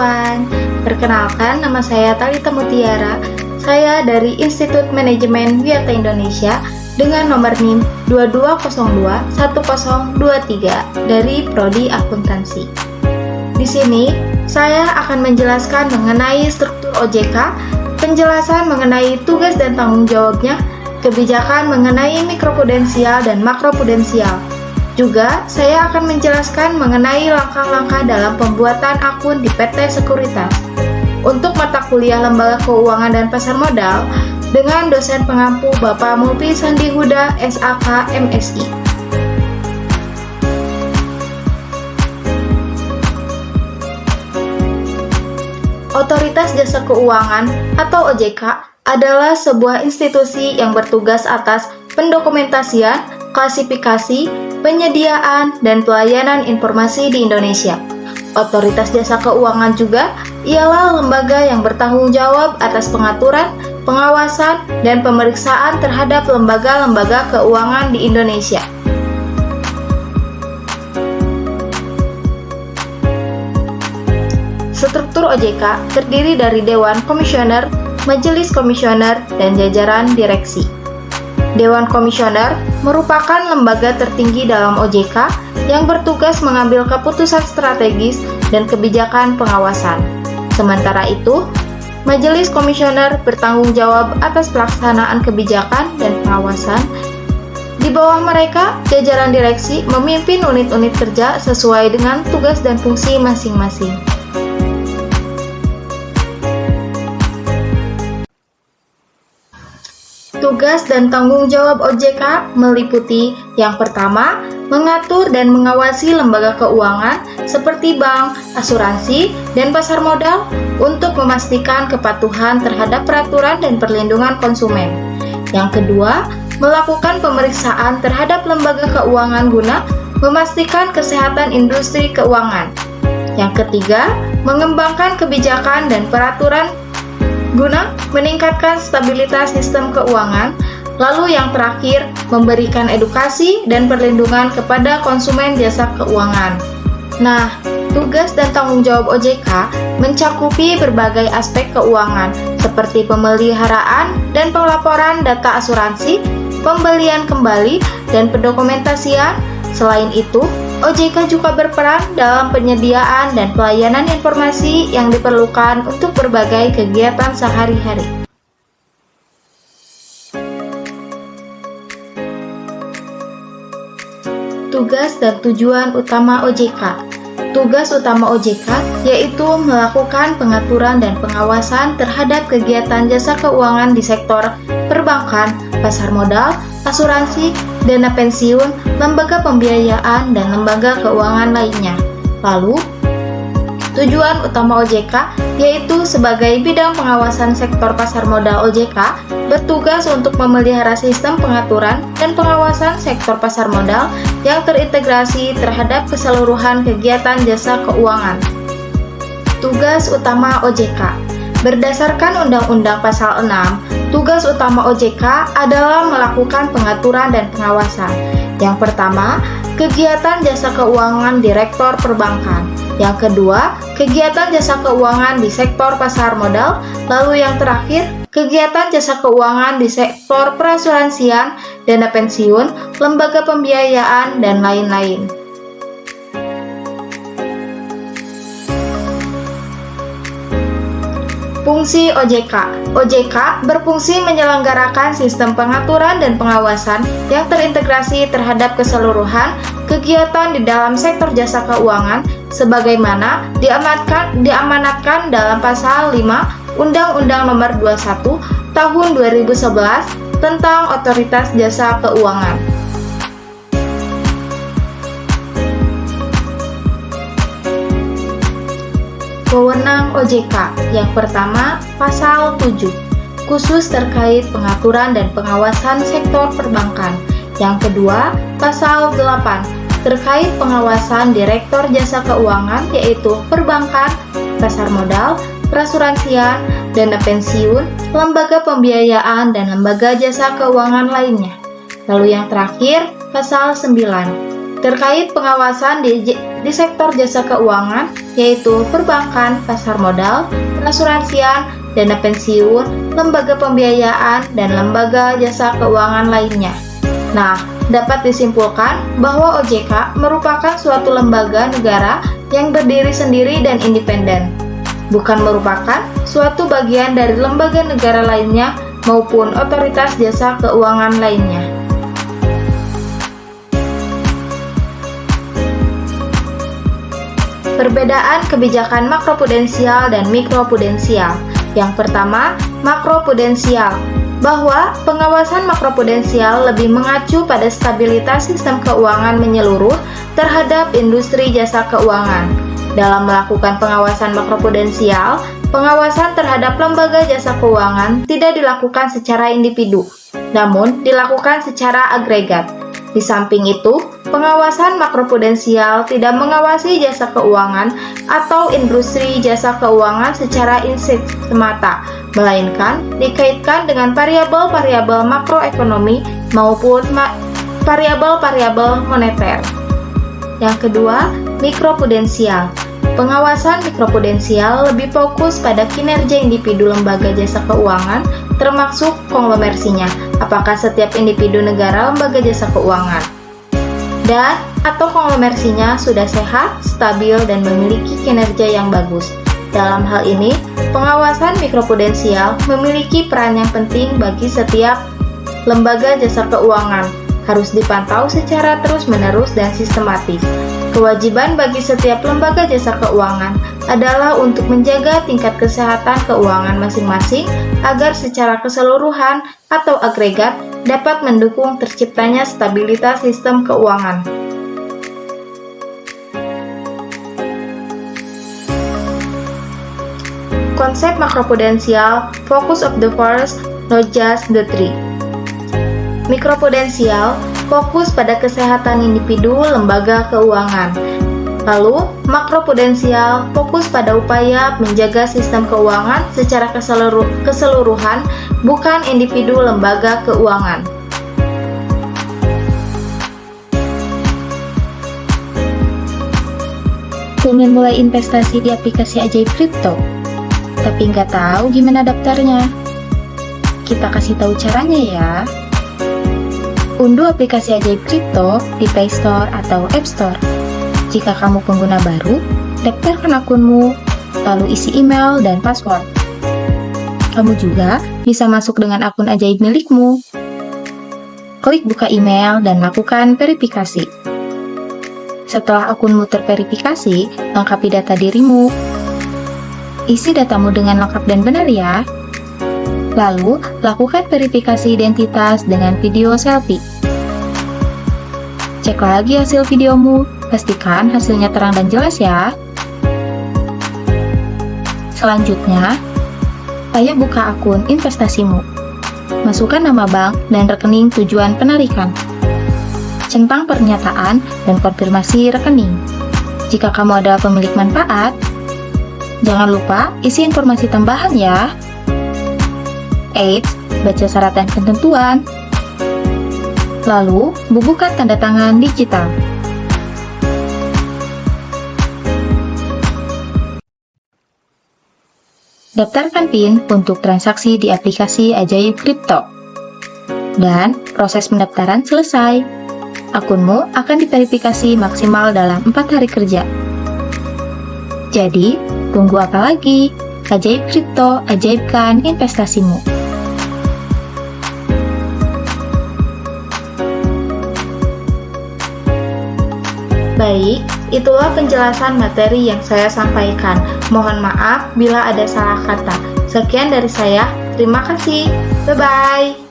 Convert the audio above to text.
everyone. Perkenalkan, nama saya Talita Mutiara. Saya dari Institut Manajemen Wiata Indonesia dengan nomor NIM 22021023 dari Prodi Akuntansi. Di sini, saya akan menjelaskan mengenai struktur OJK, penjelasan mengenai tugas dan tanggung jawabnya, kebijakan mengenai mikroprudensial dan makroprudensial. Juga, saya akan menjelaskan mengenai langkah-langkah dalam pembuatan akun di PT Sekuritas. Untuk mata kuliah Lembaga Keuangan dan Pasar Modal, dengan dosen pengampu Bapak Mulpi Sandi Huda, SAK, MSI. Otoritas Jasa Keuangan atau OJK adalah sebuah institusi yang bertugas atas pendokumentasian, klasifikasi, penyediaan, dan pelayanan informasi di Indonesia. Otoritas Jasa Keuangan juga ialah lembaga yang bertanggung jawab atas pengaturan, pengawasan, dan pemeriksaan terhadap lembaga-lembaga keuangan di Indonesia. Struktur OJK terdiri dari Dewan Komisioner, Majelis Komisioner, dan jajaran direksi. Dewan Komisioner merupakan lembaga tertinggi dalam OJK yang bertugas mengambil keputusan strategis dan kebijakan pengawasan. Sementara itu, Majelis Komisioner bertanggung jawab atas pelaksanaan kebijakan dan pengawasan. Di bawah mereka, jajaran direksi memimpin unit-unit kerja sesuai dengan tugas dan fungsi masing-masing. Tugas dan tanggung jawab OJK meliputi yang pertama, mengatur dan mengawasi lembaga keuangan seperti bank, asuransi, dan pasar modal untuk memastikan kepatuhan terhadap peraturan dan perlindungan konsumen. Yang kedua, melakukan pemeriksaan terhadap lembaga keuangan guna memastikan kesehatan industri keuangan. Yang ketiga, mengembangkan kebijakan dan peraturan guna meningkatkan stabilitas sistem keuangan. Lalu yang terakhir, memberikan edukasi dan perlindungan kepada konsumen jasa keuangan. Nah, tugas dan tanggung jawab OJK mencakupi berbagai aspek keuangan seperti pemeliharaan dan pelaporan data asuransi, pembelian kembali, dan pendokumentasian. Selain itu, OJK juga berperan dalam penyediaan dan pelayanan informasi yang diperlukan untuk berbagai kegiatan sehari-hari. Tugas dan tujuan utama OJK. Tugas utama OJK yaitu melakukan pengaturan dan pengawasan terhadap kegiatan jasa keuangan di sektor perbankan, pasar modal, asuransi, dana pensiun, lembaga pembiayaan, dan lembaga keuangan lainnya. Lalu, tujuan utama OJK yaitu sebagai bidang pengawasan sektor pasar modal OJK bertugas untuk memelihara sistem pengaturan dan pengawasan sektor pasar modal yang terintegrasi terhadap keseluruhan kegiatan jasa keuangan. Tugas utama OJK. Berdasarkan Undang-Undang Pasal 6, tugas utama OJK adalah melakukan pengaturan dan pengawasan. Yang pertama, kegiatan jasa keuangan direktor perbankan. Yang kedua, kegiatan jasa keuangan di sektor pasar modal. Lalu yang terakhir, kegiatan jasa keuangan di sektor perasuransian, dana pensiun, lembaga pembiayaan, dan lain-lain. Fungsi OJK. OJK berfungsi menyelenggarakan sistem pengaturan dan pengawasan yang terintegrasi terhadap keseluruhan kegiatan di dalam sektor jasa keuangan sebagaimana diamanatkan dalam Pasal 5 Undang-Undang Nomor 21 Tahun 2011 tentang Otoritas Jasa Keuangan. Wewenang OJK. Yang pertama, Pasal 7, khusus terkait pengaturan dan pengawasan sektor perbankan. Yang kedua, Pasal 8, terkait pengawasan Direktur Jasa Keuangan yaitu perbankan, pasar modal, perasuransian, dana pensiun, lembaga pembiayaan, dan lembaga jasa keuangan lainnya. Lalu yang terakhir, Pasal 9, Terkait pengawasan di sektor jasa keuangan, yaitu perbankan, pasar modal, asuransian, dana pensiun, lembaga pembiayaan, dan lembaga jasa keuangan lainnya. Nah, dapat disimpulkan bahwa OJK merupakan suatu lembaga negara yang berdiri sendiri dan independen, bukan merupakan suatu bagian dari lembaga negara lainnya maupun otoritas jasa keuangan lainnya. Perbedaan kebijakan makroprudensial dan mikroprudensial. Yang pertama, makroprudensial, bahwa pengawasan makroprudensial lebih mengacu pada stabilitas sistem keuangan menyeluruh terhadap industri jasa keuangan. Dalam melakukan pengawasan makroprudensial, pengawasan terhadap lembaga jasa keuangan tidak dilakukan secara individu, namun dilakukan secara agregat. Di samping itu, pengawasan makroprudensial tidak mengawasi jasa keuangan atau industri jasa keuangan secara instan semata, melainkan dikaitkan dengan variabel-variabel makroekonomi maupun variabel-variabel moneter. Yang kedua, mikroprudensial. Pengawasan mikroprudensial lebih fokus pada kinerja individu lembaga jasa keuangan, termasuk konglomerasinya, apakah setiap individu negara lembaga jasa keuangan, dan atau konglomerasinya sudah sehat, stabil, dan memiliki kinerja yang bagus. Dalam hal ini, pengawasan mikroprudensial memiliki peran yang penting bagi setiap lembaga jasa keuangan, harus dipantau secara terus-menerus dan sistematis. Kewajiban bagi setiap lembaga jasa keuangan adalah untuk menjaga tingkat kesehatan keuangan masing-masing agar secara keseluruhan atau agregat dapat mendukung terciptanya stabilitas sistem keuangan. Konsep makroprudensial, focus of the forest, not just the tree. Mikroprudensial, fokus pada kesehatan individu lembaga keuangan. Lalu, makroprudensial, fokus pada upaya menjaga sistem keuangan secara keseluruhan, bukan individu lembaga keuangan. Pengen mulai investasi di aplikasi Ajaib Kripto, tapi nggak tahu gimana daftarnya. Kita kasih tahu caranya ya. Unduh aplikasi Ajaib Kripto di Play Store atau App Store. Jika kamu pengguna baru, daftarkan akunmu, lalu isi email dan password. Kamu juga bisa masuk dengan akun Ajaib milikmu. Klik buka email dan lakukan verifikasi. Setelah akunmu terverifikasi, lengkapi data dirimu. Isi datamu dengan lengkap dan benar ya. Lalu, lakukan verifikasi identitas dengan video selfie. Cek lagi hasil videomu, pastikan hasilnya terang dan jelas ya. Selanjutnya, ayo buka akun investasimu. Masukkan nama bank dan rekening tujuan penarikan. Centang pernyataan dan konfirmasi rekening. Jika kamu adalah pemilik manfaat, jangan lupa isi informasi tambahan ya. Eits, baca syarat dan ketentuan. Lalu, bubuhkan tanda tangan digital. Daftarkan PIN untuk transaksi di aplikasi Ajaib Kripto. Dan proses pendaftaran selesai. Akunmu akan diverifikasi maksimal dalam 4 hari kerja. Jadi, tunggu apa lagi? Ajaib Kripto, ajaibkan investasimu. Baik, itulah penjelasan materi yang saya sampaikan. Mohon maaf bila ada salah kata. Sekian dari saya, terima kasih. Bye-bye.